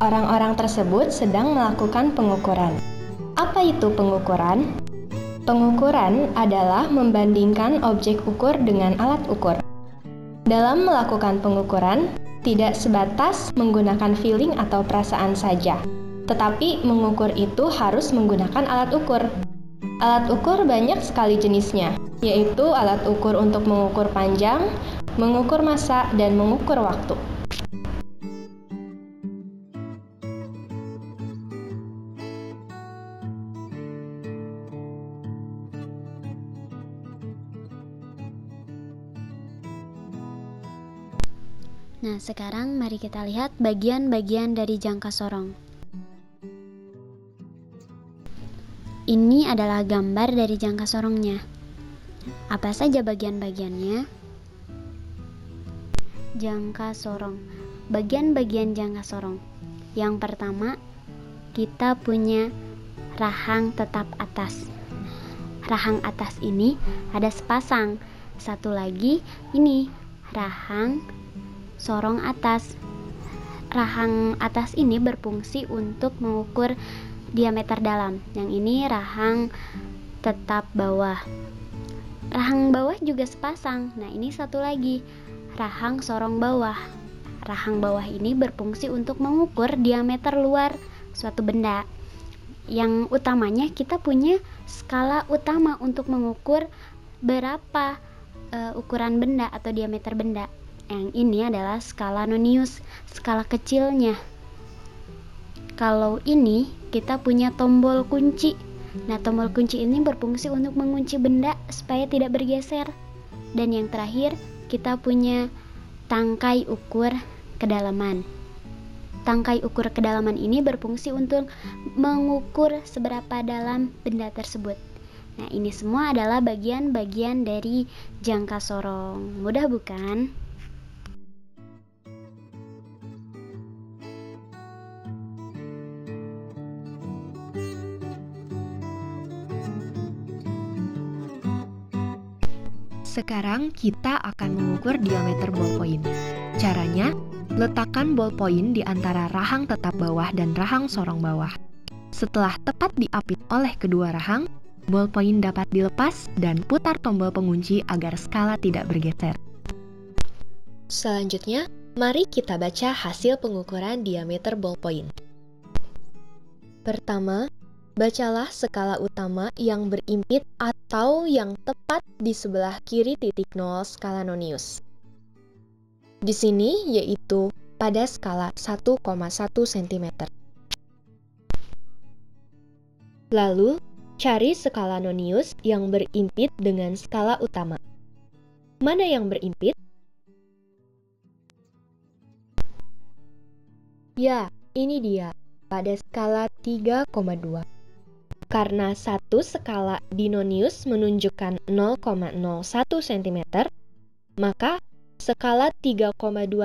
Orang-orang tersebut sedang melakukan pengukuran. Apa itu pengukuran? Pengukuran adalah membandingkan objek ukur dengan alat ukur. Dalam melakukan pengukuran, tidak sebatas menggunakan feeling atau perasaan saja, tetapi mengukur itu harus menggunakan alat ukur. Alat ukur banyak sekali jenisnya, yaitu alat ukur untuk mengukur panjang, mengukur massa, dan mengukur waktu. Nah, sekarang mari kita lihat bagian-bagian dari jangka sorong. Ini adalah gambar dari jangka sorongnya. Apa saja bagian-bagiannya? Jangka sorong. Bagian-bagian jangka sorong. Yang pertama, kita punya rahang tetap atas. Rahang atas ini ada sepasang. Satu lagi ini rahang sorong atas. Rahang atas ini berfungsi untuk mengukur diameter dalam. Yang ini rahang tetap bawah. Rahang bawah juga sepasang. Nah, ini satu lagi, rahang sorong bawah. Rahang bawah ini berfungsi untuk mengukur diameter luar suatu benda. Yang utamanya kita punya skala utama untuk mengukur berapa ukuran benda atau diameter benda. Yang ini adalah skala Nonius, skala kecilnya. Kalau ini kita punya tombol kunci. Nah, tombol kunci ini berfungsi untuk mengunci benda supaya tidak bergeser. Dan yang terakhir, kita punya tangkai ukur kedalaman. Tangkai ukur kedalaman ini berfungsi untuk mengukur seberapa dalam benda tersebut. Nah, ini semua adalah bagian-bagian dari jangka sorong. Mudah bukan? Sekarang kita akan mengukur diameter ballpoint. Caranya, letakkan ballpoint di antara rahang tetap bawah dan rahang sorong bawah. Setelah tepat diapit oleh kedua rahang, ballpoint dapat dilepas dan putar tombol pengunci agar skala tidak bergeser. Selanjutnya, mari kita baca hasil pengukuran diameter ballpoint. Pertama, bacalah skala utama yang berimpit atau yang tepat di sebelah kiri titik 0 skala Nonius. Di sini yaitu pada skala 1,1 cm. Lalu, cari skala Nonius yang berimpit dengan skala utama. Mana yang berimpit? Ya, ini dia, pada skala 3,2. Karena satu skala di Nonius menunjukkan 0,01 cm, maka skala 3,2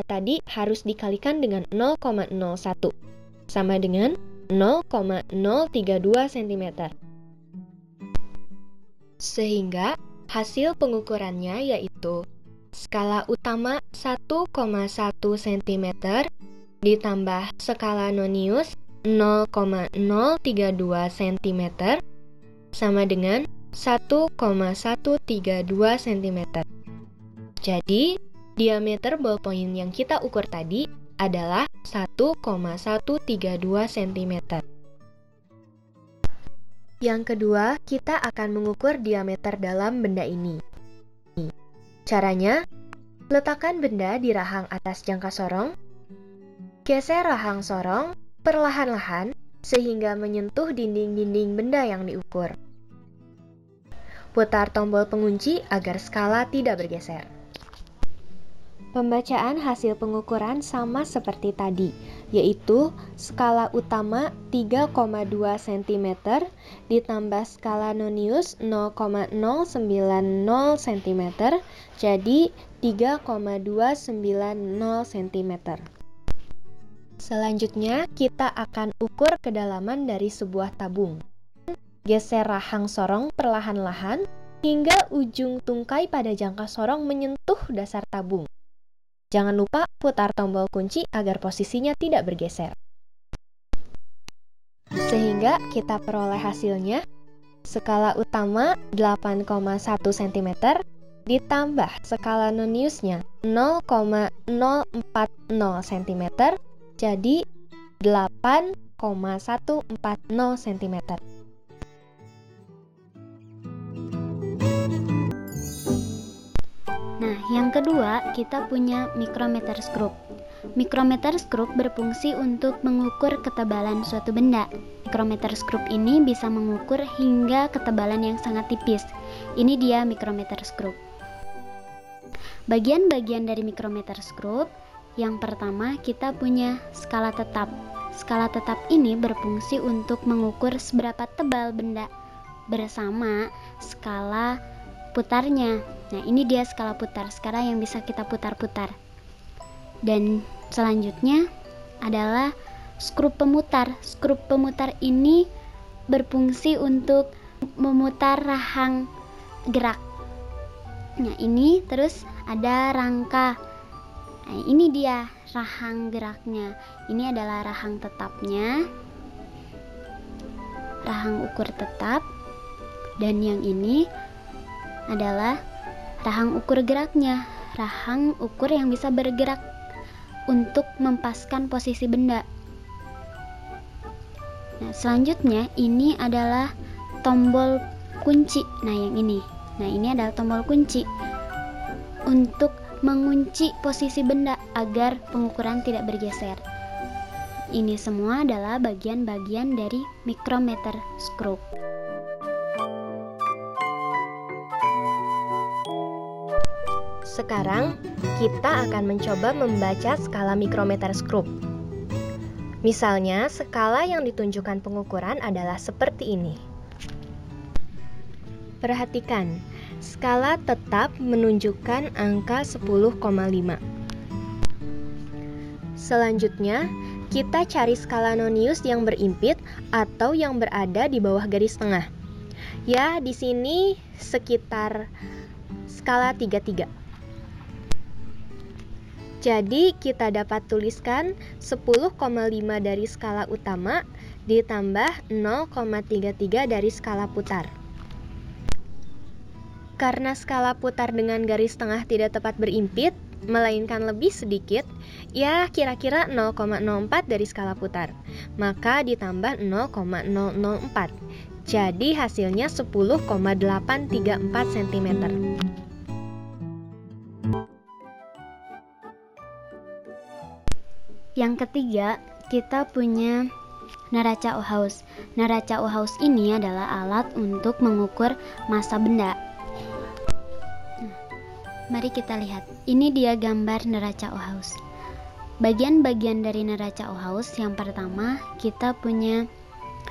tadi harus dikalikan dengan 0,01, sama dengan 0,032 cm. Sehingga hasil pengukurannya yaitu skala utama 1,1 cm ditambah skala Nonius 0,032 cm sama dengan 1,132 cm. Jadi, diameter ballpoint yang kita ukur tadi adalah 1,132 cm. Yang kedua, kita akan mengukur diameter dalam benda ini. Caranya, letakkan benda di rahang atas jangka sorong, geser rahang sorong perlahan-lahan sehingga menyentuh dinding-dinding benda yang diukur. Putar tombol pengunci agar skala tidak bergeser. Pembacaan hasil pengukuran sama seperti tadi, yaitu skala utama 3,2 cm ditambah skala Nonius 0,090 cm, jadi 3,290 cm. Selanjutnya, kita akan ukur kedalaman dari sebuah tabung. Geser rahang sorong perlahan-lahan hingga ujung tungkai pada jangka sorong menyentuh dasar tabung. Jangan lupa putar tombol kunci agar posisinya tidak bergeser. Sehingga kita peroleh hasilnya skala utama 8,1 cm ditambah skala noniusnya 0,040 cm jadi 8,140 cm. Nah, yang kedua, kita punya micrometer skrup. Micrometer skrup berfungsi untuk mengukur ketebalan suatu benda. Micrometer skrup ini bisa mengukur hingga ketebalan yang sangat tipis. Ini dia micrometer skrup. Bagian-bagian dari micrometer skrup, yang pertama kita punya skala tetap. Skala tetap ini berfungsi untuk mengukur seberapa tebal benda bersama skala putarnya. Nah, ini dia skala putar, skala yang bisa kita putar-putar. Dan selanjutnya adalah skrup pemutar. Skrup pemutar ini berfungsi untuk memutar rahang gerak. Nah, ini terus ada rangka. Nah, ini dia rahang geraknya. Ini adalah rahang tetapnya, rahang ukur tetap. Dan yang ini adalah rahang ukur geraknya, rahang ukur yang bisa bergerak untuk mempaskan posisi benda. Nah, selanjutnya ini adalah tombol kunci. Nah, yang ini. Nah, ini adalah tombol kunci untuk mengunci posisi benda agar pengukuran tidak bergeser. Ini semua adalah bagian-bagian dari micrometer skrup. Sekarang, kita akan mencoba membaca skala mikrometer skrup. Misalnya, skala yang ditunjukkan pengukuran adalah seperti ini. Perhatikan, skala tetap menunjukkan angka 10,5. Selanjutnya, kita cari skala nonius yang berimpit atau yang berada di bawah garis tengah. Ya, di sini sekitar skala 33. Jadi, kita dapat tuliskan 10,5 dari skala utama ditambah 0,33 dari skala putar. Karena skala putar dengan garis tengah tidak tepat berimpit, melainkan lebih sedikit, ya kira-kira 0,04 dari skala putar. Maka ditambah 0,004. Jadi hasilnya 10,834 cm. Yang ketiga, kita punya neraca Ohaus. Neraca Ohaus ini adalah alat untuk mengukur massa benda. Mari kita lihat. Ini dia gambar neraca Ohaus. Bagian-bagian dari neraca Ohaus, yang pertama kita punya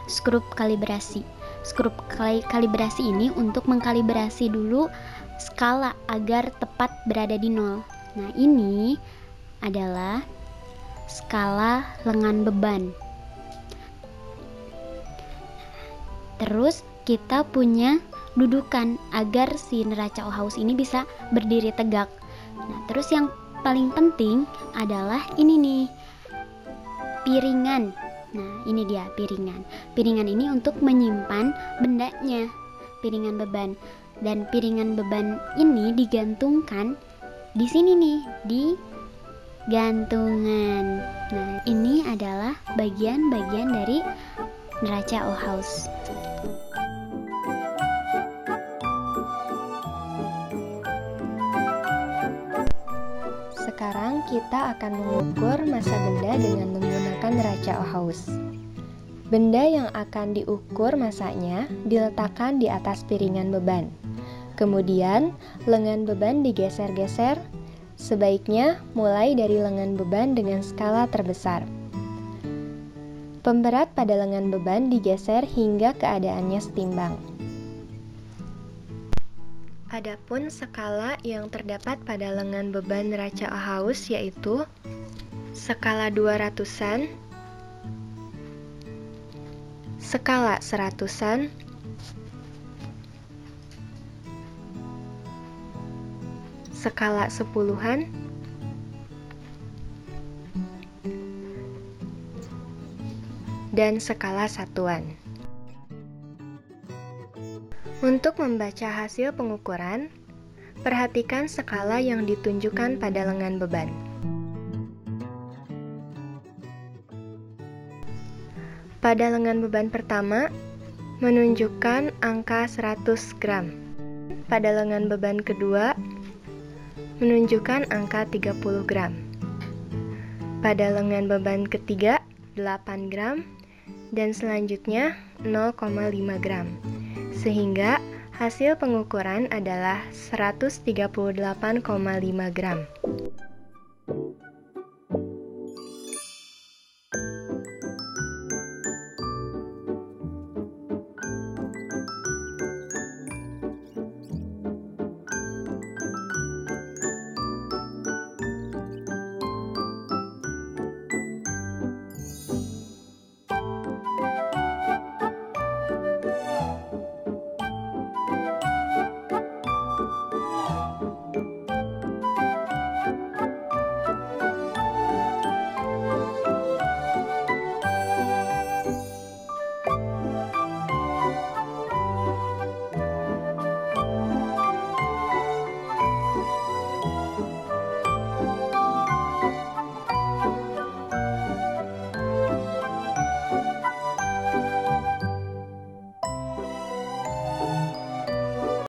skrup kalibrasi. Skrup kalibrasi ini untuk mengkalibrasi dulu skala agar tepat berada di 0. Nah, ini adalah skala lengan beban. Terus kita punya dudukan agar si neraca Ohaus ini bisa berdiri tegak. Nah, terus yang paling penting adalah ini nih, piringan. Nah, ini dia piringan. Piringan ini untuk menyimpan bendanya, piringan beban. Dan piringan beban ini digantungkan di sini nih, di gantungan. Nah, ini adalah bagian-bagian dari neraca Ohaus. Sekarang kita akan mengukur massa benda dengan menggunakan neraca Ohaus. Benda yang akan diukur massanya diletakkan di atas piringan beban. Kemudian, lengan beban digeser-geser. Sebaiknya mulai dari lengan beban dengan skala terbesar. Pemberat pada lengan beban digeser hingga keadaannya setimbang. Adapun skala yang terdapat pada lengan beban neraca Ohaus yaitu skala 200-an, skala 100-an, skala 10-an, dan skala satuan. Untuk membaca hasil pengukuran, perhatikan skala yang ditunjukkan pada lengan beban. Pada lengan beban pertama, menunjukkan angka 100 gram. Pada lengan beban kedua, menunjukkan angka 30 gram. Pada lengan beban ketiga, 8 gram, dan selanjutnya 0,5 gram. Sehingga hasil pengukuran adalah 138,5 gram.